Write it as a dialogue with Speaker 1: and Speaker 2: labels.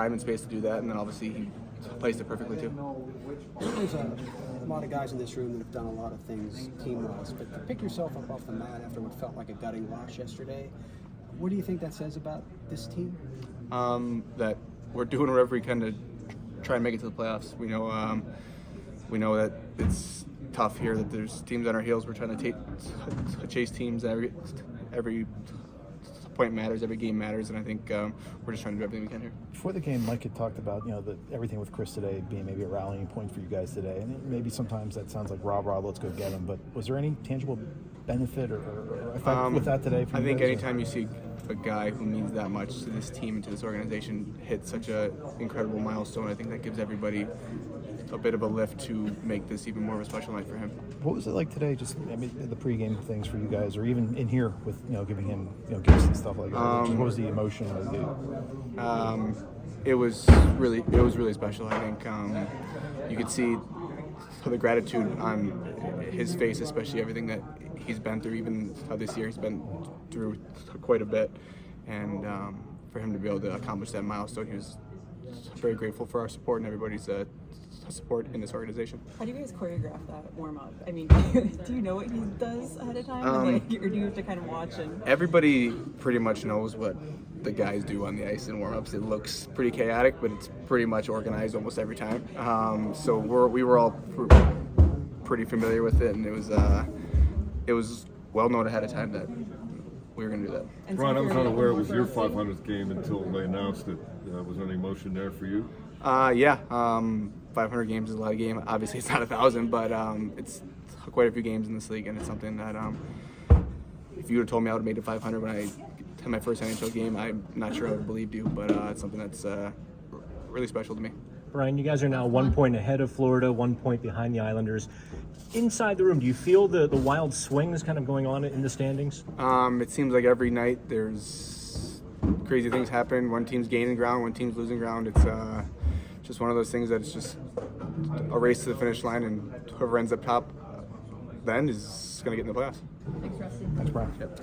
Speaker 1: time and space to do that, and then obviously he placed it perfectly too.
Speaker 2: There's a lot of guys in this room that have done a lot of things team-wise, but to pick yourself up off the mat after what felt like a gutting loss yesterday, what do you think that says about this team?
Speaker 1: That we're doing whatever we can to try and make it to the playoffs. We know that it's tough here, that there's teams on our heels. We're trying to chase teams. Every point matters, every game matters, and I think we're just trying to do everything we can here.
Speaker 3: Before the game, Mike had talked about everything with Chris today being maybe a rallying point for you guys today, and maybe sometimes that sounds like rah, let's go get him. But was there any tangible benefit or effect with that today?
Speaker 1: I think anytime you see a guy who means that much to this team and to this organization hit such an incredible milestone, I think that gives everybody a bit of a lift to make this even more of a special night for him.
Speaker 3: What was it like today? Just the pregame things for you guys, or even in here with giving him gifts and stuff like that. What was the emotion?
Speaker 1: It was really special. I think you could see the gratitude on his face, especially everything that he's been through. Even this year, he's been through quite a bit, and for him to be able to accomplish that milestone, he was very grateful for our support and everybody's support in this organization.
Speaker 4: How do you guys choreograph that warm-up? I mean, do you know what he does ahead of time, or do you have to kind of watch? And
Speaker 1: everybody pretty much knows what the guys do on the ice in warm-ups. It looks pretty chaotic, but it's pretty much organized almost every time. So we were all pretty familiar with it, and it was well known ahead of time that we were going to do that.
Speaker 5: Ron, I was unaware it was your 500th game until they announced it. Was there any emotion there for you?
Speaker 1: Yeah. 500 games is a lot of games. Obviously, it's not 1,000, but it's quite a few games in this league, and it's something that if you would have told me I would have made it 500 when I had my first NHL game, I'm not sure I would have believed you, but it's something that's really special to me.
Speaker 6: Brian, you guys are now 1 point ahead of Florida, 1 point behind the Islanders. Inside the room, do you feel the wild swings kind of going on in the standings?
Speaker 1: It seems like every night there's crazy things happen. One team's gaining ground, one team's losing ground. It's just one of those things that it's just a race to the finish line, and whoever ends up top then is going to get in the playoffs.
Speaker 4: Thanks, Rusty.
Speaker 3: Thanks, Brian.
Speaker 1: Yep.